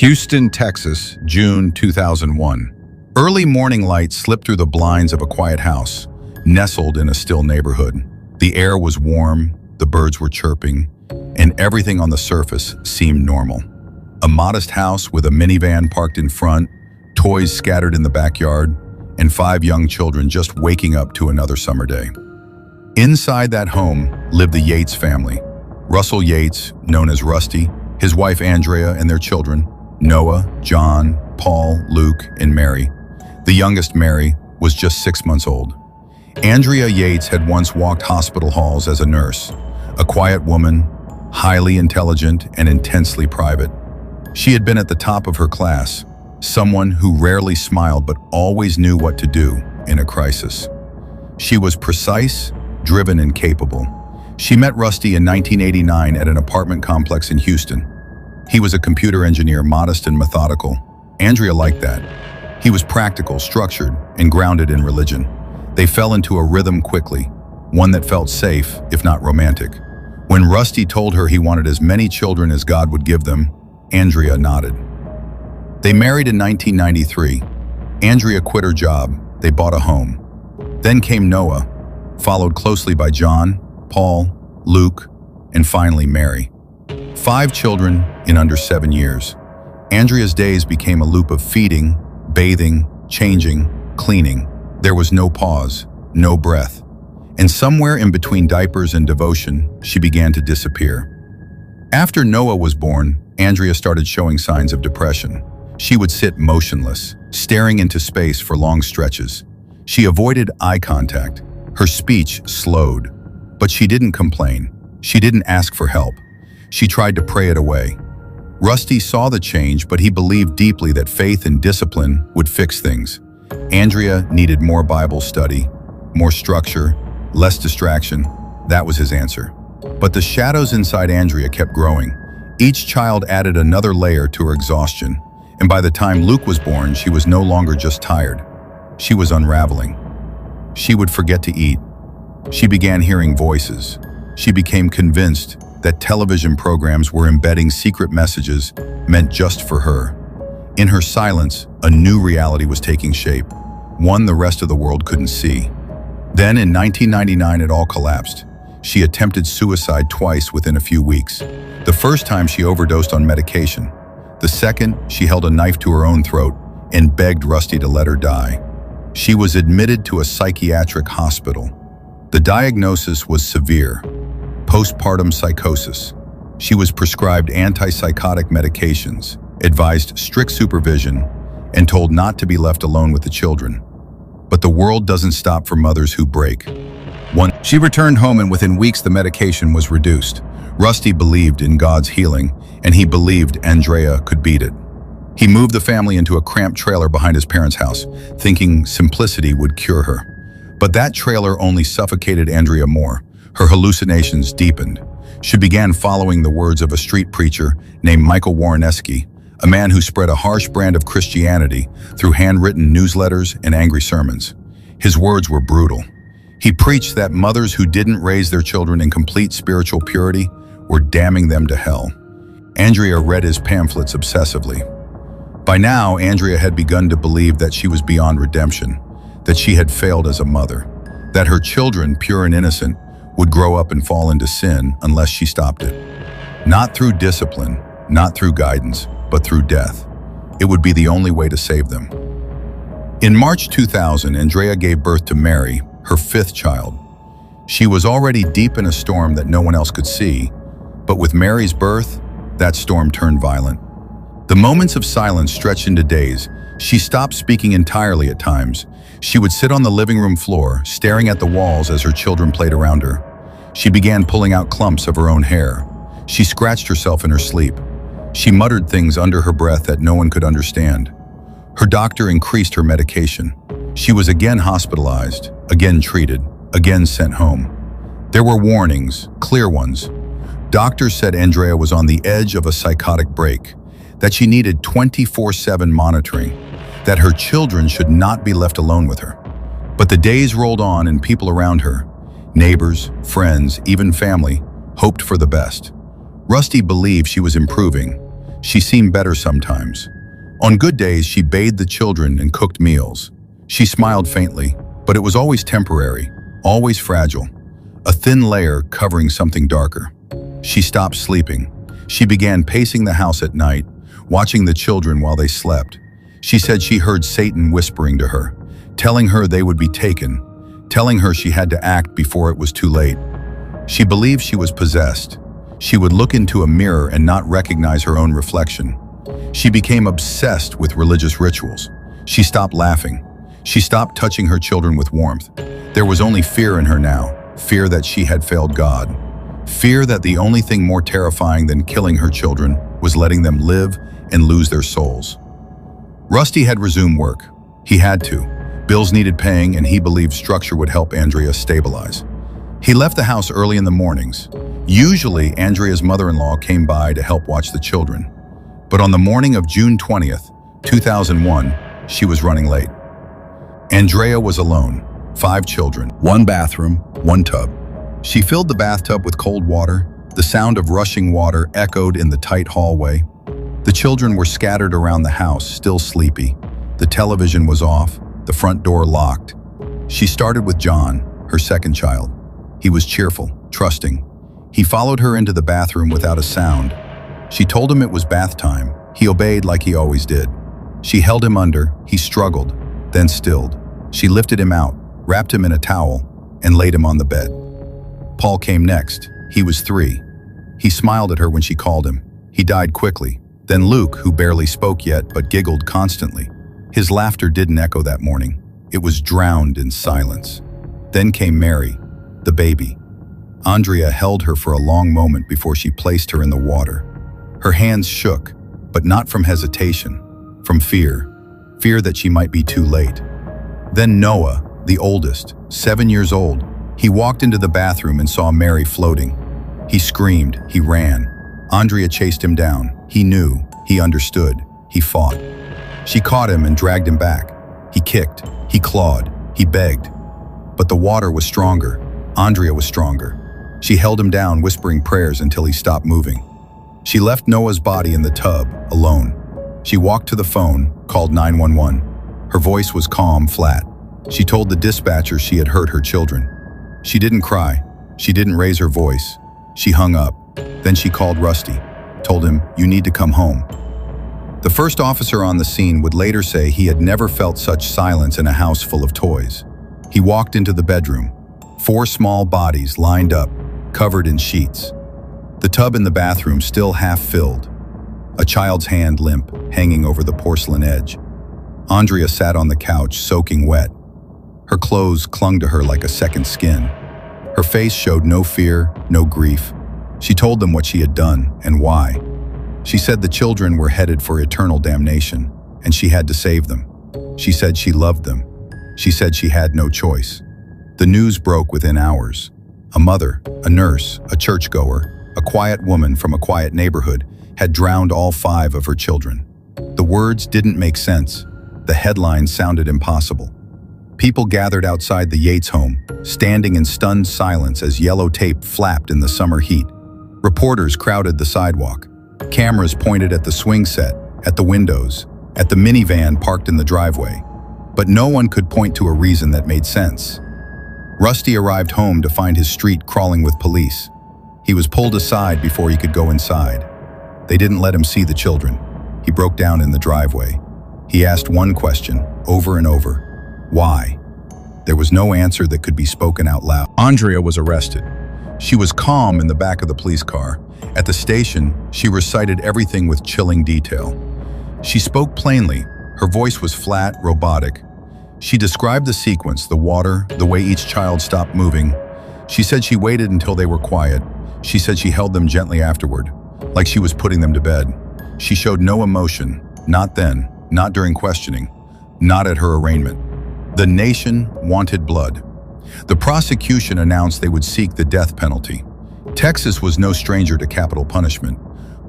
Houston, Texas, June 2001. Early morning light slipped through the blinds of a quiet house, nestled in a still neighborhood. The air was warm, the birds were chirping, and everything on the surface seemed normal. A modest house with a minivan parked in front, toys scattered in the backyard, and 5 young children just waking up to another summer day. Inside that home lived the Yates family. Russell Yates, known as Rusty, his wife Andrea and their children, Noah, John, Paul, Luke, and Mary. The youngest, Mary, was just 6 months old. Andrea Yates had once walked hospital halls as a nurse, a quiet woman, highly intelligent and intensely private. She had been at the top of her class, someone who rarely smiled but always knew what to do in a crisis. She was precise, driven, and capable. She met Rusty in 1989 at an apartment complex in Houston. He was a computer engineer, modest and methodical. Andrea liked that. He was practical, structured, and grounded in religion. They fell into a rhythm quickly, one that felt safe, if not romantic. When Rusty told her he wanted as many children as God would give them, Andrea nodded. They married in 1993. Andrea quit her job. They bought a home. Then came Noah, followed closely by John, Paul, Luke, and finally Mary. 5 children in under 7 years. Andrea's days became a loop of feeding, bathing, changing, cleaning. There was no pause, no breath. And somewhere in between diapers and devotion, she began to disappear. After Noah was born, Andrea started showing signs of depression. She would sit motionless, staring into space for long stretches. She avoided eye contact. Her speech slowed. But she didn't complain. She didn't ask for help. She tried to pray it away. Rusty saw the change, but he believed deeply that faith and discipline would fix things. Andrea needed more Bible study, more structure, less distraction. That was his answer. But the shadows inside Andrea kept growing. Each child added another layer to her exhaustion. And by the time Luke was born, she was no longer just tired. She was unraveling. She would forget to eat. She began hearing voices. She became convinced that television programs were embedding secret messages meant just for her. In her silence, a new reality was taking shape, one the rest of the world couldn't see. Then in 1999, it all collapsed. She attempted suicide twice within a few weeks. The first time she overdosed on medication. The second, she held a knife to her own throat and begged Rusty to let her die. She was admitted to a psychiatric hospital. The diagnosis was severe, postpartum psychosis. She was prescribed antipsychotic medications, advised strict supervision, and told not to be left alone with the children. But the world doesn't stop for mothers who break. She returned home, and within weeks the medication was reduced. Rusty believed in God's healing, and he believed Andrea could beat it. He moved the family into a cramped trailer behind his parents' house, thinking simplicity would cure her. But that trailer only suffocated Andrea more. Her hallucinations deepened. She began following the words of a street preacher named Michael Warreneski, a man who spread a harsh brand of Christianity through handwritten newsletters and angry sermons. His words were brutal. He preached that mothers who didn't raise their children in complete spiritual purity were damning them to hell. Andrea read his pamphlets obsessively. By now, Andrea had begun to believe that she was beyond redemption, that she had failed as a mother, that her children, pure and innocent, would grow up and fall into sin unless she stopped it. Not through discipline, not through guidance, but through death. It would be the only way to save them. In March 2000, Andrea gave birth to Mary, her 5th child. She was already deep in a storm that no one else could see, but with Mary's birth, that storm turned violent. The moments of silence stretched into days. She stopped speaking entirely at times. She would sit on the living room floor, staring at the walls as her children played around her. She began pulling out clumps of her own hair. She scratched herself in her sleep. She muttered things under her breath that no one could understand. Her doctor increased her medication. She was again hospitalized, again treated, again sent home. There were warnings, clear ones. Doctors said Andrea was on the edge of a psychotic break, that she needed 24/7 monitoring, that her children should not be left alone with her. But the days rolled on, and people around her, neighbors, friends, even family, hoped for the best. Rusty believed she was improving. She seemed better sometimes. On good days, she bathed the children and cooked meals. She smiled faintly, but it was always temporary, always fragile, a thin layer covering something darker. She stopped sleeping. She began pacing the house at night, watching the children while they slept. She said she heard Satan whispering to her, telling her they would be taken, telling her she had to act before it was too late. She believed she was possessed. She would look into a mirror and not recognize her own reflection. She became obsessed with religious rituals. She stopped laughing. She stopped touching her children with warmth. There was only fear in her now, fear that she had failed God. Fear that the only thing more terrifying than killing her children was letting them live and lose their souls. Rusty had resumed work. He had to. Bills needed paying, and he believed structure would help Andrea stabilize. He left the house early in the mornings. Usually, Andrea's mother-in-law came by to help watch the children. But on the morning of June 20th, 2001, she was running late. Andrea was alone, 5 children, 1 bathroom, 1 tub. She filled the bathtub with cold water. The sound of rushing water echoed in the tight hallway. The children were scattered around the house, still sleepy. The television was off, the front door locked. She started with John, her second child. He was cheerful, trusting. He followed her into the bathroom without a sound. She told him it was bath time. He obeyed like he always did. She held him under. He struggled, then stilled. She lifted him out, wrapped him in a towel, and laid him on the bed. Paul came next. He was 3. He smiled at her when she called him. He died quickly. Then Luke, who barely spoke yet but giggled constantly. His laughter didn't echo that morning. It was drowned in silence. Then came Mary, the baby. Andrea held her for a long moment before she placed her in the water. Her hands shook, but not from hesitation, from fear. Fear that she might be too late. Then Noah, the oldest, 7 years old, he walked into the bathroom and saw Mary floating. He screamed, he ran. Andrea chased him down. He knew, he understood, he fought. She caught him and dragged him back. He kicked, he clawed, he begged. But the water was stronger. Andrea was stronger. She held him down, whispering prayers until he stopped moving. She left Noah's body in the tub, alone. She walked to the phone, called 911. Her voice was calm, flat. She told the dispatcher she had hurt her children. She didn't cry. She didn't raise her voice. She hung up. Then she called Rusty, told him, "You need to come home." The first officer on the scene would later say he had never felt such silence in a house full of toys. He walked into the bedroom. 4 small bodies lined up, covered in sheets. The tub in the bathroom still half filled. A child's hand limp, hanging over the porcelain edge. Andrea sat on the couch, soaking wet. Her clothes clung to her like a second skin. Her face showed no fear, no grief. She told them what she had done and why. She said the children were headed for eternal damnation, and she had to save them. She said she loved them. She said she had no choice. The news broke within hours. A mother, a nurse, a churchgoer, a quiet woman from a quiet neighborhood had drowned all 5 of her children. The words didn't make sense. The headlines sounded impossible. People gathered outside the Yates home, standing in stunned silence as yellow tape flapped in the summer heat. Reporters crowded the sidewalk. Cameras pointed at the swing set, at the windows, at the minivan parked in the driveway. But no one could point to a reason that made sense. Rusty arrived home to find his street crawling with police. He was pulled aside before he could go inside. They didn't let him see the children. He broke down in the driveway. He asked one question, over and over. Why? There was no answer that could be spoken out loud. Andrea was arrested. She was calm in the back of the police car. At the station, she recited everything with chilling detail. She spoke plainly. Her voice was flat, robotic. She described the sequence, the water, the way each child stopped moving. She said she waited until they were quiet. She said she held them gently afterward, like she was putting them to bed. She showed no emotion, not then, not during questioning, not at her arraignment. The nation wanted blood. The prosecution announced they would seek the death penalty. Texas was no stranger to capital punishment.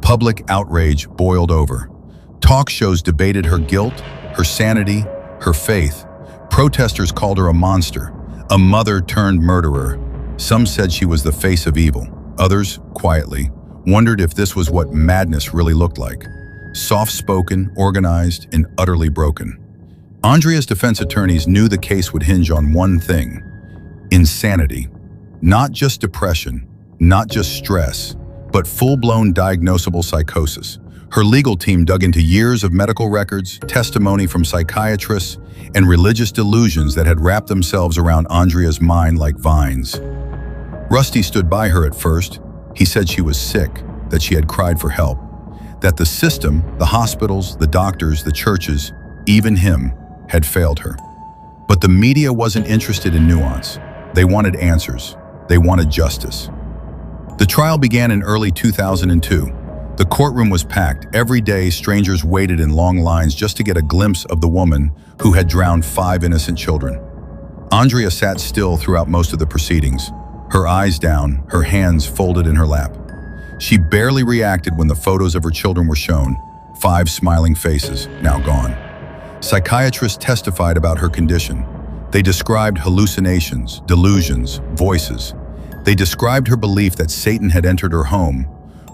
Public outrage boiled over. Talk shows debated her guilt, her sanity, her faith. Protesters called her a monster, a mother turned murderer. Some said she was the face of evil. Others, quietly, wondered if this was what madness really looked like. Soft-spoken, organized, and utterly broken. Andrea's defense attorneys knew the case would hinge on one thing: insanity. Not just depression, not just stress, but full-blown diagnosable psychosis. Her legal team dug into years of medical records, testimony from psychiatrists, and religious delusions that had wrapped themselves around Andrea's mind like vines. Rusty stood by her at first. He said she was sick, that she had cried for help, that the system, the hospitals, the doctors, the churches, even him, had failed her. But the media wasn't interested in nuance. They wanted answers. They wanted justice. The trial began in early 2002. The courtroom was packed. Every day, strangers waited in long lines just to get a glimpse of the woman who had drowned 5 innocent children. Andrea sat still throughout most of the proceedings, her eyes down, her hands folded in her lap. She barely reacted when the photos of her children were shown, 5 smiling faces, now gone. Psychiatrists testified about her condition. They described hallucinations, delusions, voices. They described her belief that Satan had entered her home,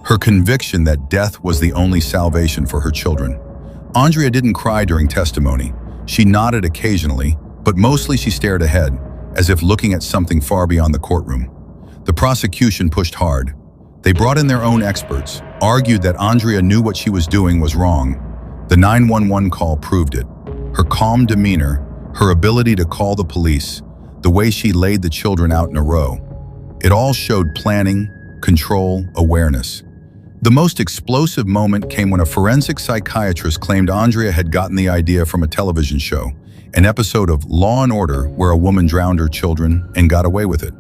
her conviction that death was the only salvation for her children. Andrea didn't cry during testimony. She nodded occasionally, but mostly she stared ahead, as if looking at something far beyond the courtroom. The prosecution pushed hard. They brought in their own experts, argued that Andrea knew what she was doing was wrong. The 911 call proved it. Her calm demeanor, her ability to call the police, the way she laid the children out in a row. It all showed planning, control, awareness. The most explosive moment came when a forensic psychiatrist claimed Andrea had gotten the idea from a television show, an episode of Law and Order where a woman drowned her children and got away with it.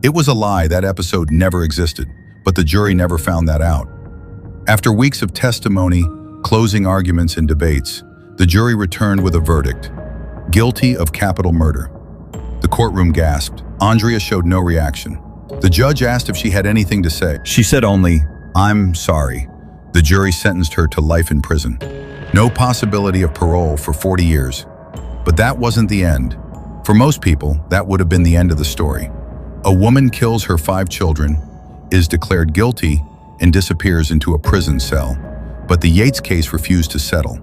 It was a lie. That episode never existed, but the jury never found that out. After weeks of testimony, closing arguments, and debates, the jury returned with a verdict: guilty of capital murder. The courtroom gasped. Andrea showed no reaction. The judge asked if she had anything to say. She said only, "I'm sorry." The jury sentenced her to life in prison. No possibility of parole for 40 years. But that wasn't the end. For most people, that would have been the end of the story. A woman kills her 5 children, is declared guilty, and disappears into a prison cell. But the Yates case refused to settle.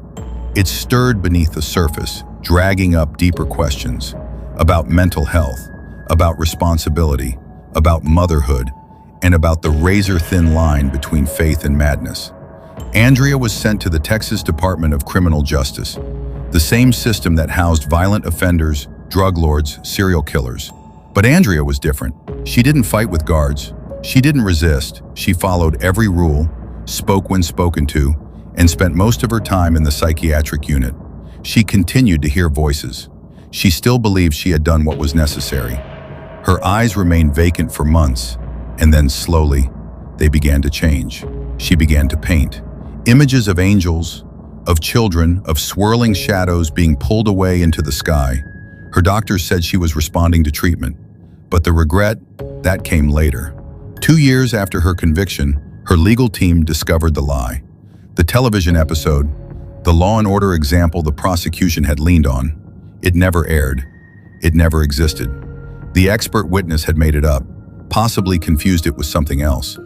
It stirred beneath the surface, dragging up deeper questions about mental health, about responsibility, about motherhood, and about the razor-thin line between faith and madness. Andrea was sent to the Texas Department of Criminal Justice, the same system that housed violent offenders, drug lords, serial killers. But Andrea was different. She didn't fight with guards. She didn't resist. She followed every rule, spoke when spoken to, and spent most of her time in the psychiatric unit. She continued to hear voices. She still believed she had done what was necessary. Her eyes remained vacant for months, and then slowly, they began to change. She began to paint. Images of angels, of children, of swirling shadows being pulled away into the sky. Her doctors said she was responding to treatment. But the regret, that came later. 2 years after her conviction, her legal team discovered the lie. The television episode, the Law and Order example the prosecution had leaned on, it never aired. It never existed. The expert witness had made it up, possibly confused it with something else.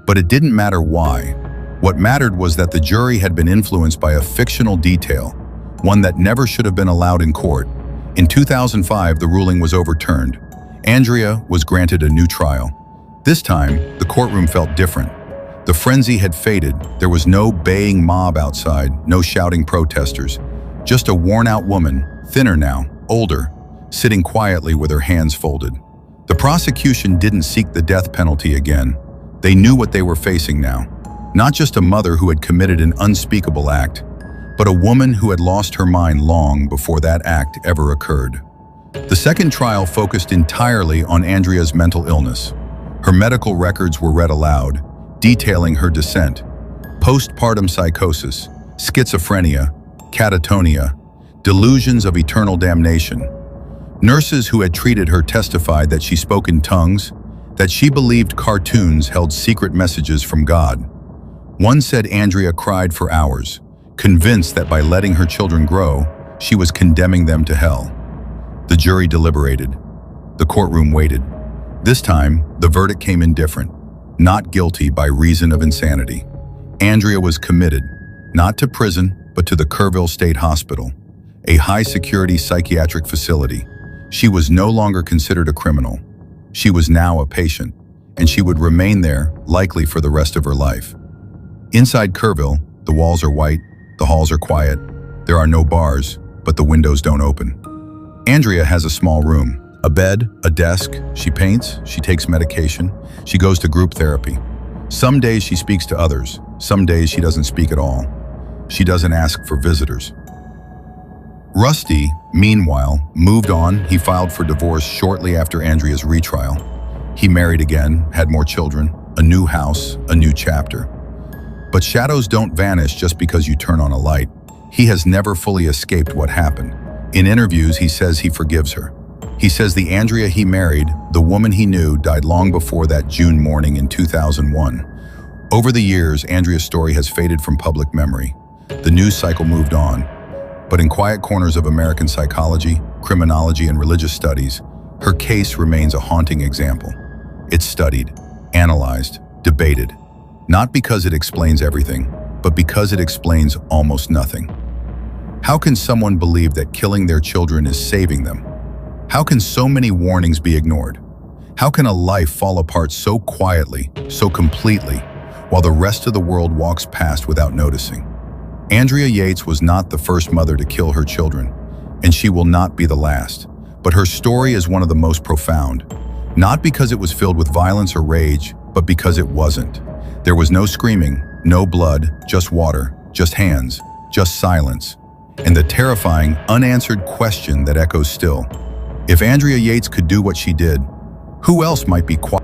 But it didn't matter why. What mattered was that the jury had been influenced by a fictional detail, one that never should have been allowed in court. In 2005, the ruling was overturned. Andrea was granted a new trial. This time, the courtroom felt different. The frenzy had faded. There was no baying mob outside, no shouting protesters. Just a worn-out woman, thinner now, older, sitting quietly with her hands folded. The prosecution didn't seek the death penalty again. They knew what they were facing now. Not just a mother who had committed an unspeakable act, but a woman who had lost her mind long before that act ever occurred. The second trial focused entirely on Andrea's mental illness. Her medical records were read aloud, detailing her descent: postpartum psychosis, schizophrenia, catatonia, delusions of eternal damnation. Nurses who had treated her testified that she spoke in tongues, that she believed cartoons held secret messages from God. One said Andrea cried for hours, convinced that by letting her children grow, she was condemning them to hell. The jury deliberated. The courtroom waited. This time, the verdict came in different. not guilty by reason of insanity. Andrea was committed, not to prison, but to the Kerrville State Hospital, a high-security psychiatric facility. She was no longer considered a criminal. She was now a patient, and she would remain there, likely for the rest of her life. Inside Kerrville, the walls are white, the halls are quiet. There are no bars, but the windows don't open. Andrea has a small room, a bed, a desk. She paints, she takes medication, she goes to group therapy. Some days she speaks to others, some days she doesn't speak at all. She doesn't ask for visitors. Rusty, meanwhile, moved on. He filed for divorce shortly after Andrea's retrial. He married again, had more children, a new house, a new chapter. But shadows don't vanish just because you turn on a light. He has never fully escaped what happened. In interviews, he says he forgives her. He says the Andrea he married, the woman he knew, died long before that June morning in 2001. Over the years, Andrea's story has faded from public memory. The news cycle moved on. But in quiet corners of American psychology, criminology, and religious studies, her case remains a haunting example. It's studied, analyzed, debated, not because it explains everything, but because it explains almost nothing. How can someone believe that killing their children is saving them? How can so many warnings be ignored? How can a life fall apart so quietly, so completely, while the rest of the world walks past without noticing? Andrea Yates was not the first mother to kill her children, and she will not be the last. But her story is one of the most profound, not because it was filled with violence or rage, but because it wasn't. There was no screaming, no blood, just water, just hands, just silence, and the terrifying, unanswered question that echoes still. If Andrea Yates could do what she did, who else might be quiet?